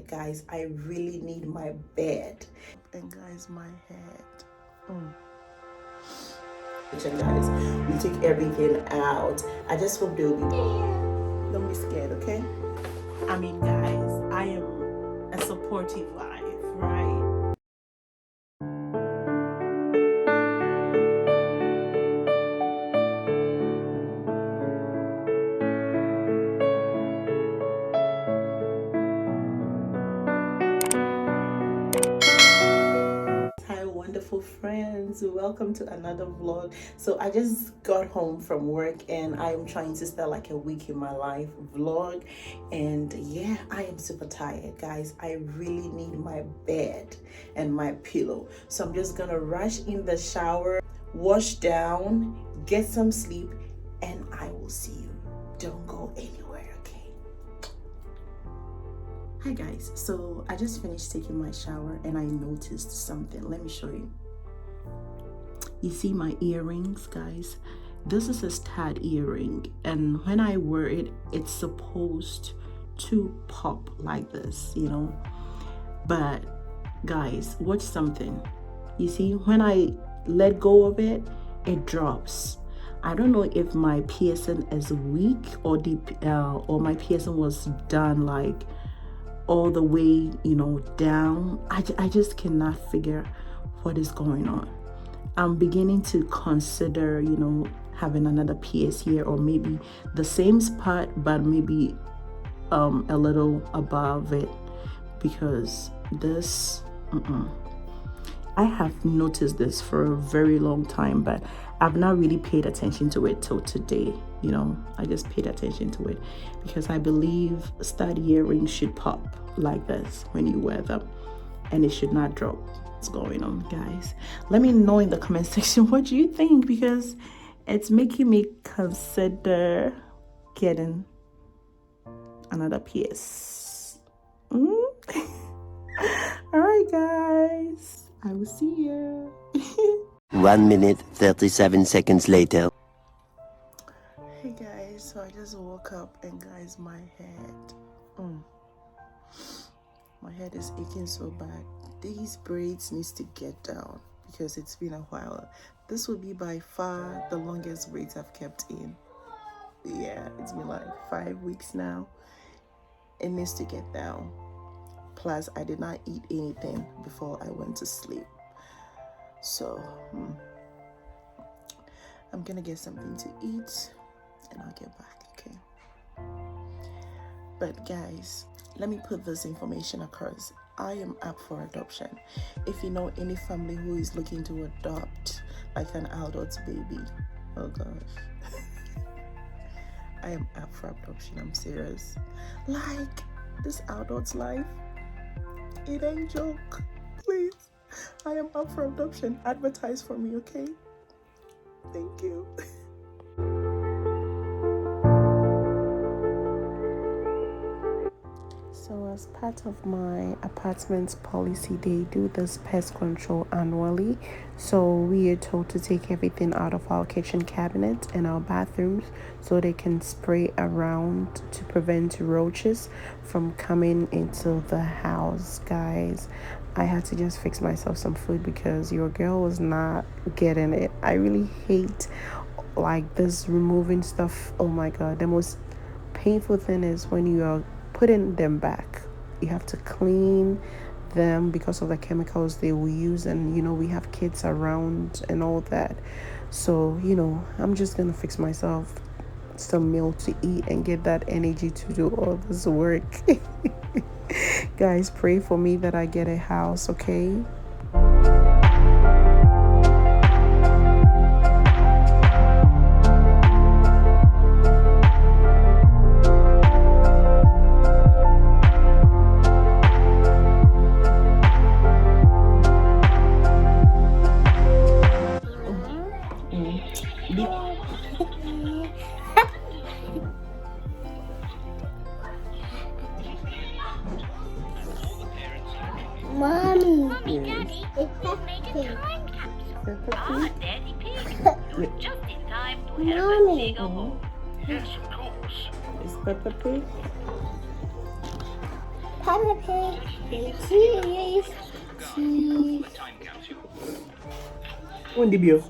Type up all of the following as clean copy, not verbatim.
tired, guys. I really need my bed. And guys, my head. And guys, we took everything out. I just hope they'll be. Don't be scared, okay? I mean, guys, I am a supportive wife, right? Wonderful friends, welcome to another vlog. So I just got home from work and I'm trying to start like a week in my life vlog, and yeah, I am super tired, guys. I really need my bed and my pillow, so I'm just gonna rush in the shower, wash down, get some sleep, and I will see you. Don't go anywhere, okay? Hi guys, so I just finished taking my shower and I noticed something. Let me show you. You see my earrings, guys? This is a stud earring, and when I wear it, it's supposed to pop like this, you know? But guys, watch something. You see, when I let go of it, it drops. I don't know if my piercing is weak or my piercing was done like all the way, you know, down. I just cannot figure what is going on. I'm beginning to consider, you know, having another pierce here, or maybe the same spot but maybe a little above it, because this I have noticed this for a very long time, but I've not really paid attention to it till today. You know, I just paid attention to it because I believe stud earrings should pop like this when you wear them, and it should not drop. What's going on, guys? Let me know in the comment section what you think, because it's making me consider getting another pierce. All right, guys, I will see you. 1 minute 37 seconds later. Hey guys, so I just woke up and guys, my head is aching so bad. These braids needs to get down because it's been a while. This will be by far the longest braids I've kept in. Yeah, it's been like 5 weeks now. It needs to get down. Plus, I did not eat anything before I went to sleep. So, I'm gonna get something to eat and I'll get back, okay? But guys, let me put this information across. I am up for adoption. If you know any family who is looking to adopt like an adult baby, oh gosh, I am up for adoption. I'm serious. Like, this adult's life, it ain't joke. Please, I am up for adoption. Advertise for me, okay? Thank you. So as part of my apartment's policy, they do this pest control annually. So we are told to take everything out of our kitchen cabinet and our bathrooms so they can spray around to prevent roaches from coming into the house, guys. I had to just fix myself some food because your girl was not getting it. I really hate like this removing stuff. Oh my god, the most painful thing is when you are putting them back. You have to clean them because of the chemicals they will use, and you know, we have kids around and all that. So, you know, I'm just gonna fix myself some meal to eat and get that energy to do all this work. Guys, pray for me that I get a house, okay? Mommy, Daddy, it's we'll make a Pepsi. time capsule. Pepsi? Daddy Pig, just in time to help us Mommy. dig a hole. Yes, of course. Is Peppa Pig? Peppa Pig, cheese, cheese, When did you?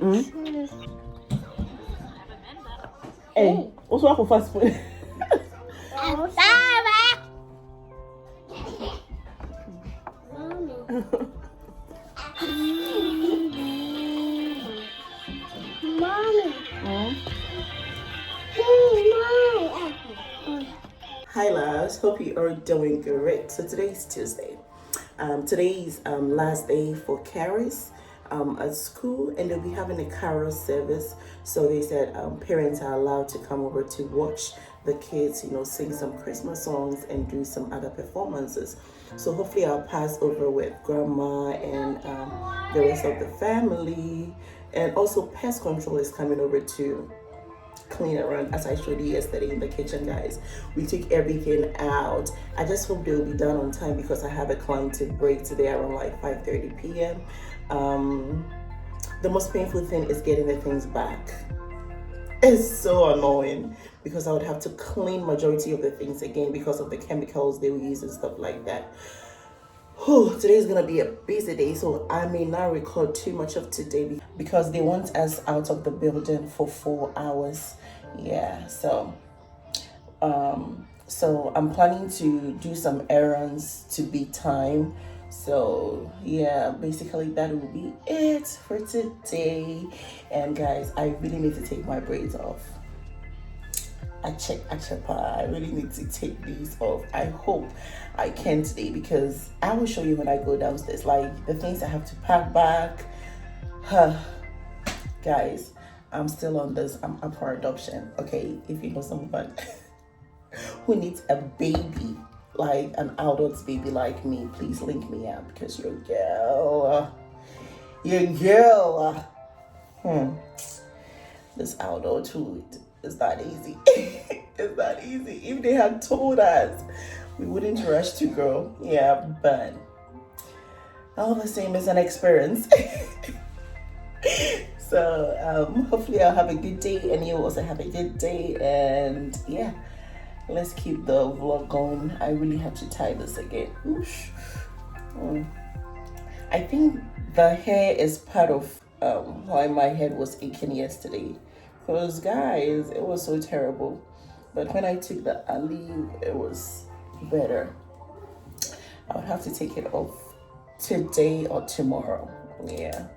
cheese. Hey, what's wrong with fast food? I'm sorry. Mommy. Hi loves, hope you are doing great. So today's Tuesday. Today's last day for carers at school, and they'll be having a carol service. So they said parents are allowed to come over to watch the kids, you know, sing some Christmas songs and do some other performances. So hopefully I'll pass over with grandma and the rest of the family. And also pest control is coming over to clean around, as I showed you yesterday in the kitchen, guys. We took everything out. I just hope they'll be done on time because I have a client to break today around like 5:30 p.m. The most painful thing is getting the things back. It's so annoying because I would have to clean majority of the things again because of the chemicals they will use and stuff like that. Today is gonna be a busy day, so I may not record too much of today because they want us out of the building for 4 hours. Yeah, so I'm planning to do some errands to beat time. So yeah, basically that will be it for today. And guys, I really need to take my braids off. I really need to take these off. I hope I can today because I will show you when I go downstairs, like the things I have to pack back. Guys, I'm still on this. I'm up for adoption. Okay, if you know someone who needs a baby, like an adult baby like me, please link me up because your girl. This adulthood is not easy. It's not easy. If they had told us, we wouldn't rush to grow. Yeah, but all the same, it's an experience. So hopefully I'll have a good day and you also have a good day. And yeah, let's keep the vlog going. I really have to tie this again. I think the hair is part of why my head was aching yesterday. Because guys, it was so terrible. But when I took the Aleve, it was better. I would have to take it off today or tomorrow. Yeah.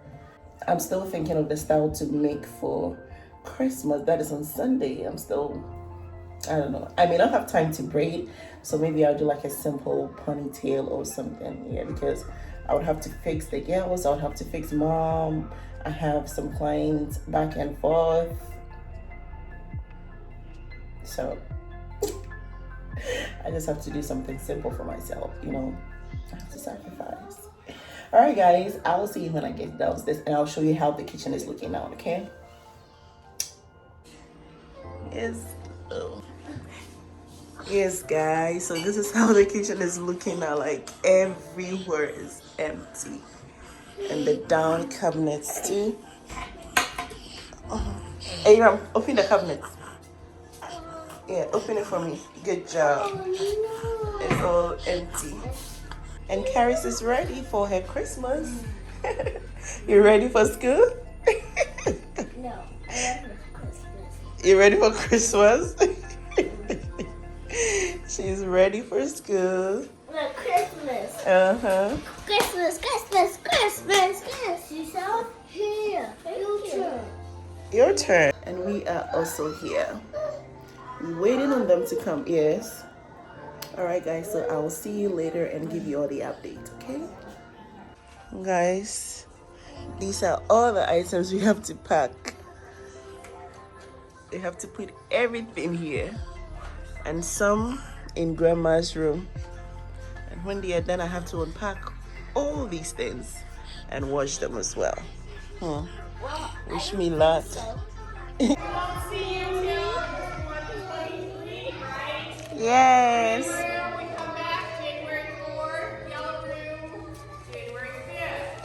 I'm still thinking of the style to make for Christmas. That is on Sunday. I don't know. I may not have time to braid, so maybe I'll do like a simple ponytail or something. Yeah, because I would have to fix the girls. I would have to fix mom. I have some clients back and forth. So I just have to do something simple for myself, you know. I have to sacrifice. All right, guys, I will see you when I get downstairs and I'll show you how the kitchen is looking now, okay? Yes, guys, so this is how the kitchen is looking now. Like everywhere is empty. And the down cabinets too. Hey, Ram, open the cabinets. Yeah, open it for me. Good job. It's all empty. And Caris is ready for her Christmas. You ready for school? No, I love Christmas. You ready for Christmas? She's ready for school. Look, Christmas. Uh-huh. Christmas, Christmas, Christmas, Christmas. You saw? Here. Your turn. Your turn. And we are also here. Waiting on them to come. Yes. All right, guys. So I will see you later and give you all the updates, okay? Guys, these are all the items we have to pack. We have to put everything here and some in grandma's room. And when they are done, I have to unpack all these things and wash them as well. Wish me luck. Yes. We come back January 4th, yellow room, January 5th.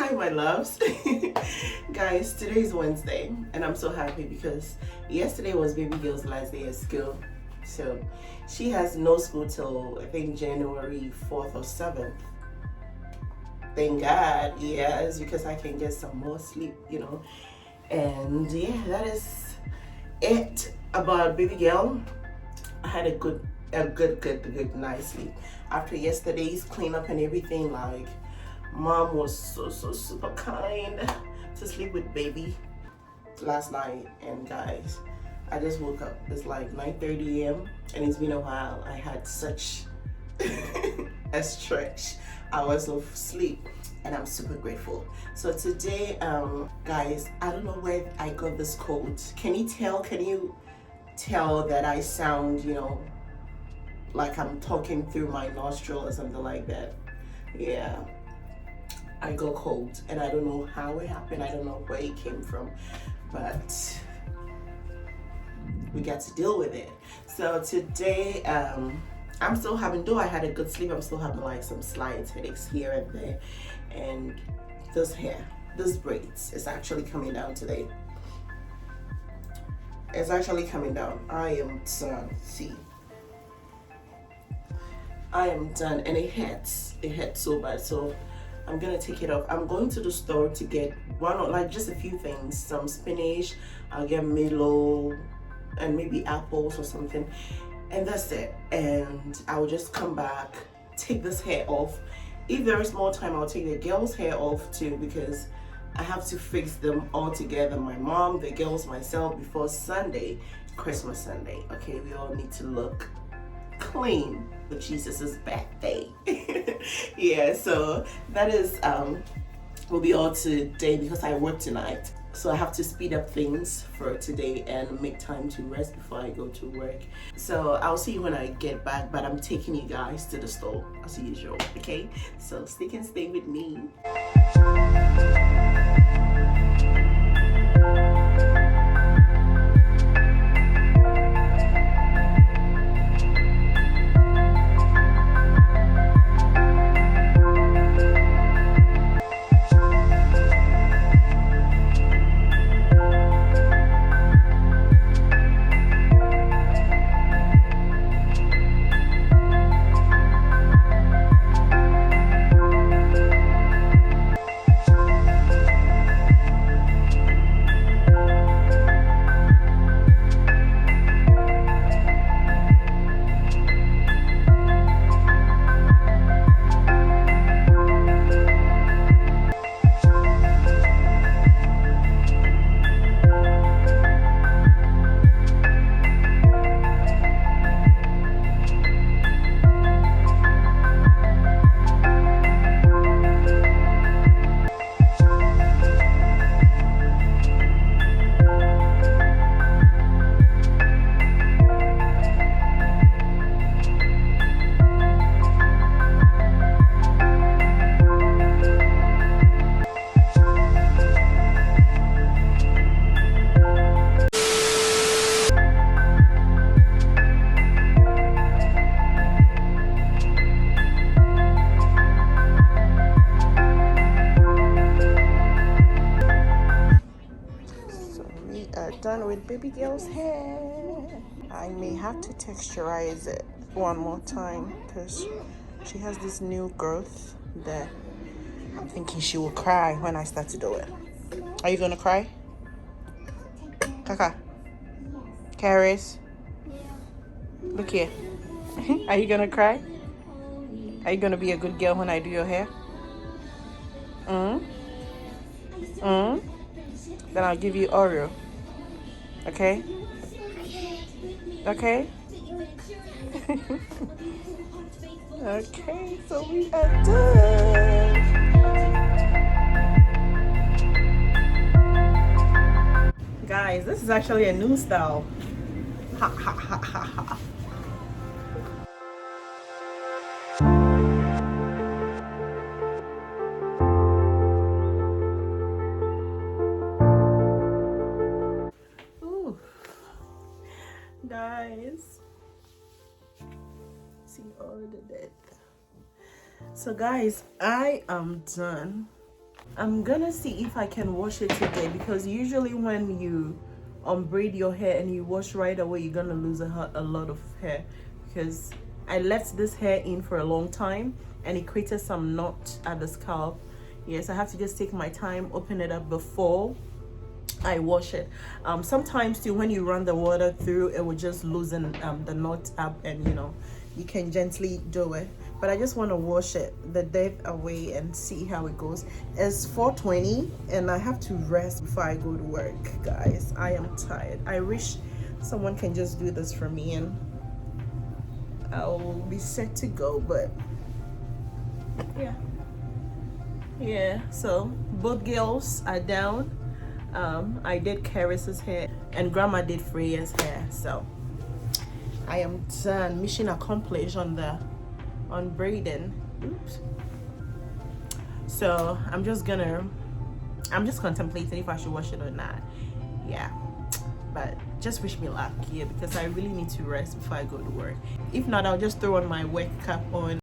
Hi my loves. Guys, today is Wednesday and I'm so happy because yesterday was baby girl's last day at school. So she has no school till I think January 4th or 7th. Thank God, yes, because I can get some more sleep, you know. And yeah, that is it about baby girl. I had a good night sleep after yesterday's cleanup and everything. Like, mom was so super kind to sleep with baby last night. And guys, I just woke up. It's like 9:30 a.m. and it's been a while. I had such a stretch hours of sleep and I'm super grateful. So today, guys, I don't know where I got this cold. Can you tell that I sound, you know, like I'm talking through my nostril or something like that? Yeah, I got cold and I don't know how it happened. I don't know where it came from, but we got to deal with it. So today, I'm still having, though I had a good sleep, I'm still having like some slight headaches here and there. And this hair, this braids is actually coming down today. It's actually coming down. I am done. See, I am done, and it hurts so bad. So I'm gonna take it off. I'm going to the store to get one or like just a few things, some spinach. I'll get Milo and maybe apples or something, and that's it. And I'll just come back, take this hair off. If there is more time, I'll take the girls' hair off too, because I have to fix them all together. My mom, the girls, myself, before Sunday, Christmas Sunday. Okay, we all need to look clean for Jesus' birthday. Yeah, so that is will be all today because I work tonight. So I have to speed up things for today and make time to rest before I go to work. So I'll see you when I get back, but I'm taking you guys to the store as usual, okay? So stick and stay with me. Done with baby girl's hair. I may have to texturize it one more time because she has this new growth that I'm thinking she will cry when I start to do it. Are you gonna cry? Kaka? Caris? Look here. Are you gonna cry? Are you gonna be a good girl when I do your hair? Then I'll give you Oreo. Okay? Okay? Okay, so we are done. Guys, this is actually a new style. Ha ha ha ha ha. Guys, see all the death. So guys, I am done I'm gonna see if I can wash it today, because usually when you braid your hair and you wash right away, you're gonna lose a lot of hair, because I left this hair in for a long time and it created some knot at the scalp. Yes, I have to just take my time, open it up before I wash it. Sometimes too, when you run the water through, it will just loosen the knot up, and you can gently do it. But I just want to wash it, the dirt away, and see how it goes. It's 4:20 and I have to rest before I go to work, guys. I am tired. I wish someone can just do this for me and I'll be set to go. But yeah, so both girls are down. I did Karis's hair and Grandma did Freya's hair, so I am done. Mission accomplished on braiding. Oops. So I'm just contemplating if I should wash it or not. Yeah, but just wish me luck here, because I really need to rest before I go to work. If not, I'll just throw on my work cap on.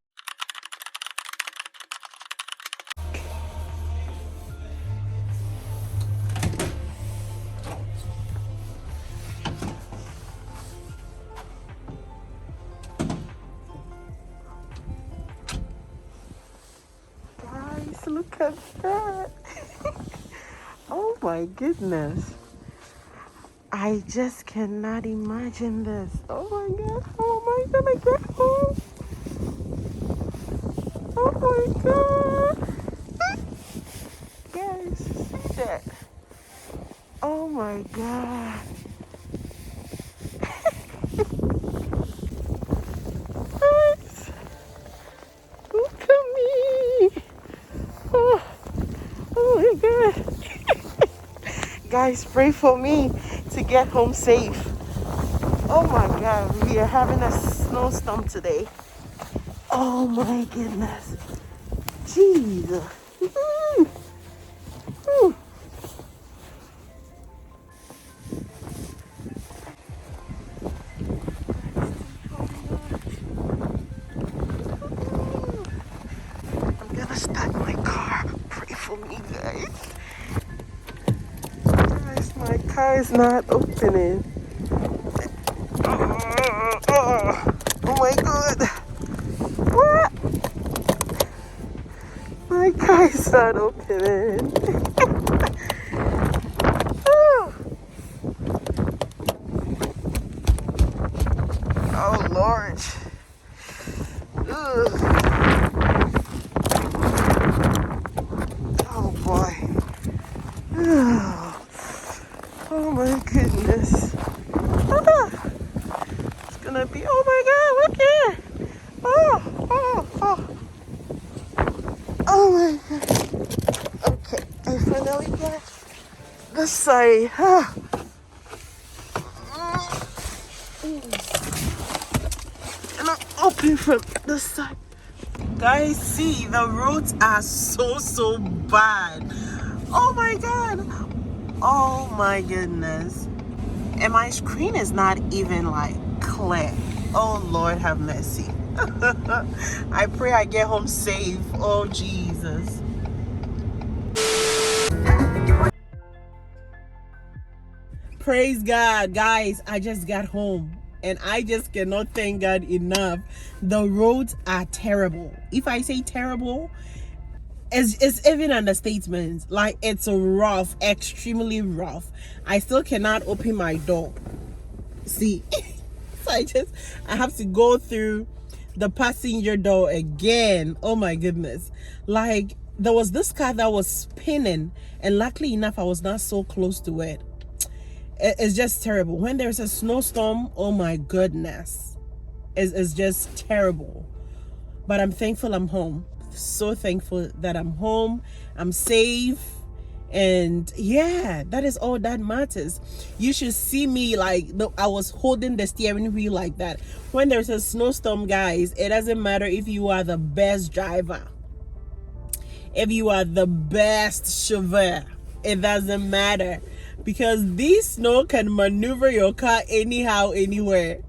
Look at that. Oh my goodness, I just cannot imagine this. Oh my god, how am I gonna get home? Oh my god, guys, see that? Oh my god. Guys, look at me. Oh my god. Guys, pray for me to get home safe. Oh my god, we are having a snowstorm today. Oh my goodness. Jesus. I'm gonna start my car. Pray for me, guys. Guys, my car is not opening. Oh my god. What? My car is not opening. Oh Lord. Ugh. Oh boy. Oh my goodness. It's gonna be, oh my god, look here. Oh my god. Okay, I finally got this side. And I'm open from this side. Guys, see, the roads are so bad. Oh my god. Oh my goodness. And my screen is not even like clear. Oh Lord, have mercy. I pray I get home safe. Oh Jesus. Praise God, guys. I just got home and I just cannot thank God enough. The roads are terrible. If I say terrible, it's even an understatement. Like, it's rough, extremely rough. I still cannot open my door. See, so I have to go through the passenger door again. Oh my goodness. Like, there was this car that was spinning, and luckily enough I was not so close to it. It's just terrible. When there's a snowstorm, oh my goodness, it's just terrible. But I'm thankful I'm home. So thankful that I'm home, I'm safe, and yeah, that is all that matters. You should see me, like, I was holding the steering wheel like that. When there's a snowstorm, guys, it doesn't matter if you are the best driver, if you are the best chauffeur, it doesn't matter, because this snow can maneuver your car anyhow, anywhere.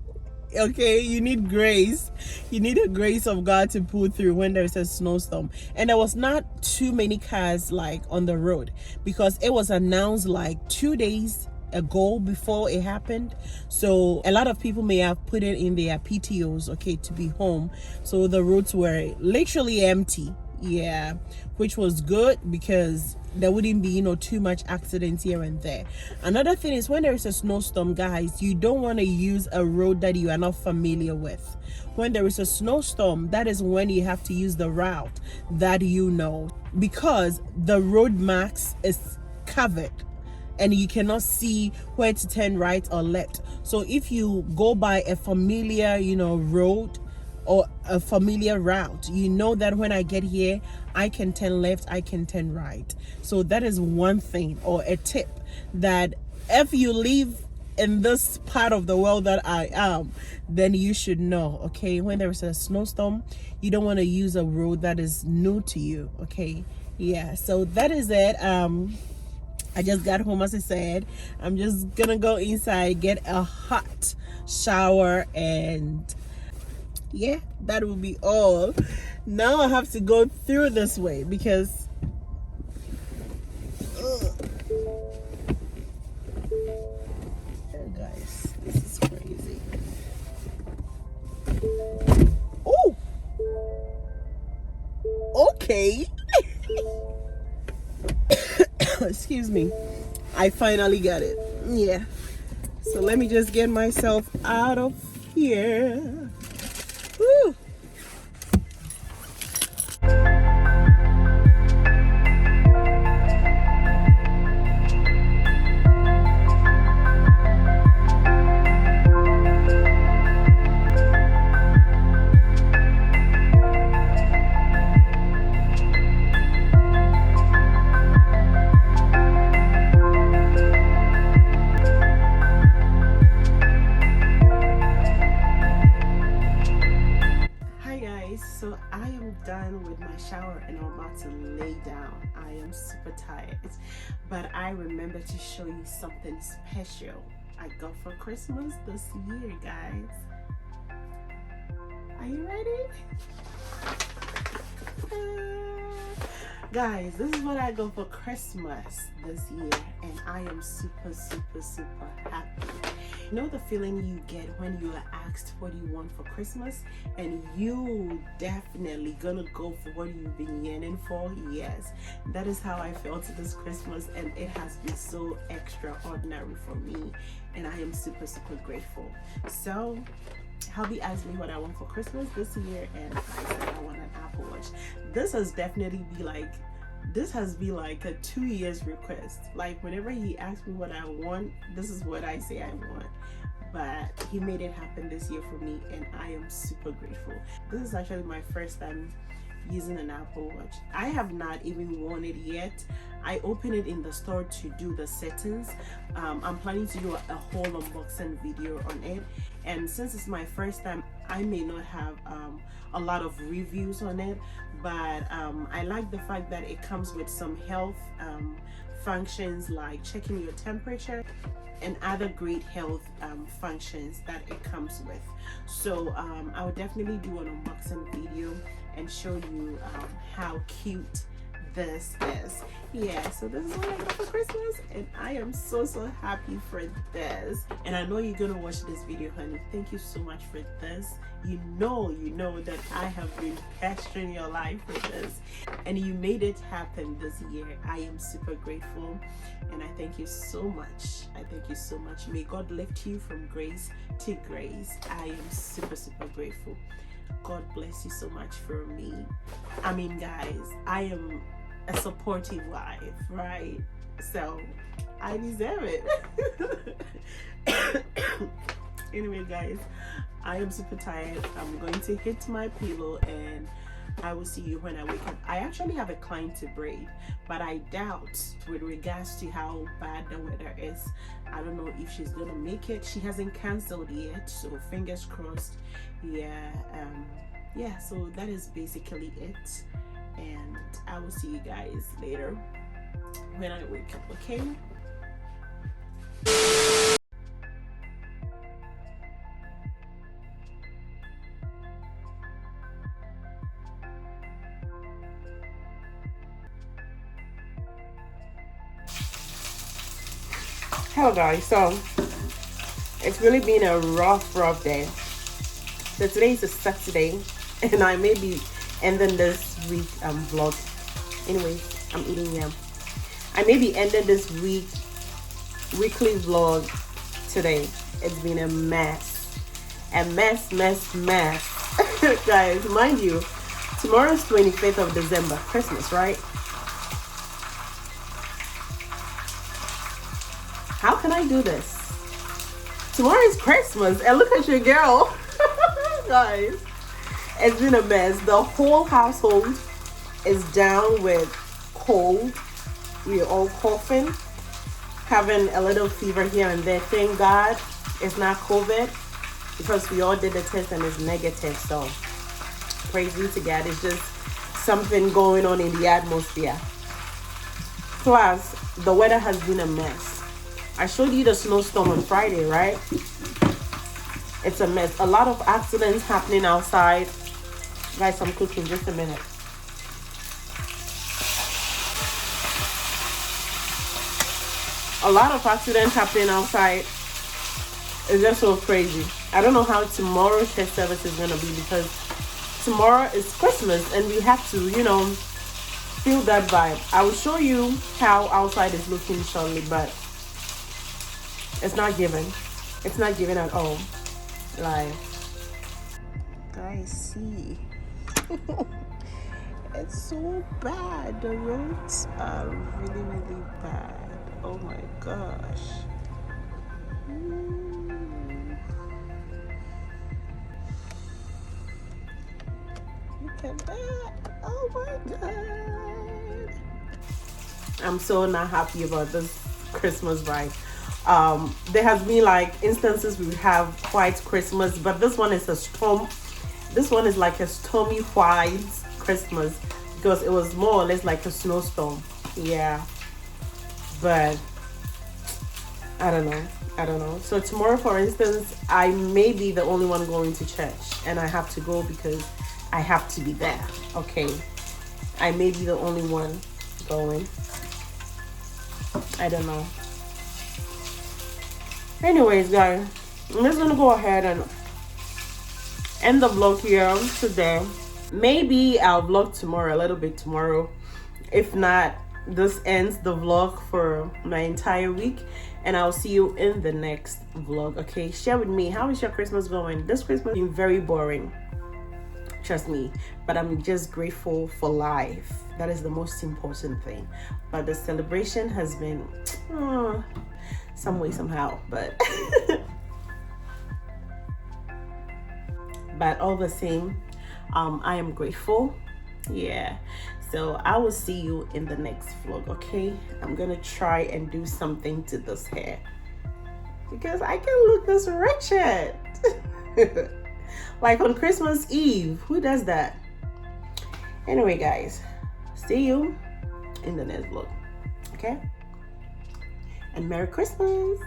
Okay, you need grace. You need the grace of God to pull through when there's a snowstorm. And there was not too many cars like on the road because it was announced like 2 days ago before it happened. So a lot of people may have put it in their PTOs, okay, to be home. So the roads were literally empty. Yeah, which was good because there wouldn't be, too much accidents here and there. Another thing is when there is a snowstorm, guys, you don't want to use a road that you are not familiar with. When there is a snowstorm, that is when you have to use the route that you know, because the road max is covered and you cannot see where to turn right or left. So if you go by a familiar, road or a familiar route, you know that when I get here, I can turn left, I can turn right. So that is one thing or a tip, that if you live in this part of the world that I am, then you should know, okay? When there is a snowstorm, you don't want to use a road that is new to you, okay? Yeah, so that is it. I just got home, as I said. I'm just gonna go inside, get a hot shower, and yeah, that will be all. Now I have to go through this way because oh guys, this is crazy. Oh, okay. Excuse me, I finally got it. Yeah, so let me just get myself out of here. Woo. So I am done with my shower and I'm about to lay down. I am super tired, but I remember to show you something special I got for Christmas this year, guys. Are you ready? Guys, this is what I got for Christmas this year, and I am super happy. You know the feeling you get when you are asked what you want for Christmas and you definitely gonna go for what you've been yearning for? Yes, that is how I felt this Christmas, and it has been so extraordinary for me, and I am super grateful. So Hubby asked me what I want for Christmas this year, and I said I want an Apple Watch. This has been like a 2 years request. Like whenever he asks me what I want, this is what I say I want. But he made it happen this year for me, and I am super grateful. This is actually my first time using an Apple Watch. I have not even worn it yet. I opened it in the store to do the settings. I'm planning to do a whole unboxing video on it, and since it's my first time, I may not have a lot of reviews on it, but I like the fact that it comes with some health functions like checking your temperature and other great health functions that it comes with. So I will definitely do an unboxing video and show you how cute this is. Yeah, so this is what I got for Christmas, and I am so happy for this. And I know you're gonna watch this video, honey. Thank you so much for this. You know that I have been pestering your life with this, and you made it happen this year. I am super grateful, and I thank you so much. I thank you so much. May God lift you from grace to grace. I am super grateful. God bless you so much for me. I mean, guys, I am a supportive wife, right? So I deserve it. Anyway, guys, I am super tired. I'm going to hit my pillow, and I will see you when I wake up. I actually have a client to braid, but I doubt, with regards to how bad the weather is, I don't know if she's gonna make it. She hasn't canceled yet, so fingers crossed. Yeah, so that is basically it, and I will see you guys later when I wake up, okay? Hello guys, so it's really been a rough day. So today is a Saturday and I may be ending this week vlog. Anyways, I'm eating yam. I may be ending this weekly vlog today. It's been a mess. A mess. Guys, mind you, tomorrow is 25th of December, Christmas, right? How can I do this? Tomorrow is Christmas and look at your girl. Guys, it's been a mess. The whole household is down with cold. We're all coughing, having a little fever here and there. Thank God it's not COVID because we all did the test and it's negative. So praise be to God. It's just something going on in the atmosphere. Plus, the weather has been a mess. I showed you the snowstorm on Friday, right? It's a mess. A lot of accidents happening outside. Guys, I'm cooking. Just a minute. A lot of accidents happening outside. It's just so crazy. I don't know how tomorrow's church service is going to be because tomorrow is Christmas and we have to, you know, feel that vibe. I will show you how outside is looking shortly, but it's not given. It's not given at all. Like, guys, see. It's so bad. The roads are really, really bad. Oh my gosh. Look at that. Oh my god. I'm so not happy about this Christmas vibe. There has been like instances we have white Christmas, but this one is a storm. This one is like a stormy white Christmas because it was more or less like a snowstorm. Yeah, but I don't know. So tomorrow, for instance, I may be the only one going to church and I have to go because I have to be there. Okay, I may be the only one going. I don't know. Anyways, guys, I'm just gonna go ahead and end the vlog here today. Maybe I'll vlog tomorrow, a little bit tomorrow. If not, this ends the vlog for my entire week and I'll see you in the next vlog. Okay, share with me, how is your Christmas going? This Christmas has been very boring, trust me, but I'm just grateful for life. That is the most important thing. But the celebration has been some way somehow, but but all the same, I am grateful. Yeah, so I will see you in the next vlog. Okay, I'm gonna try and do something to this hair because I can look this wretched. Like on Christmas Eve, who does that? Anyway, guys, see you in the next vlog. Okay, and Merry Christmas.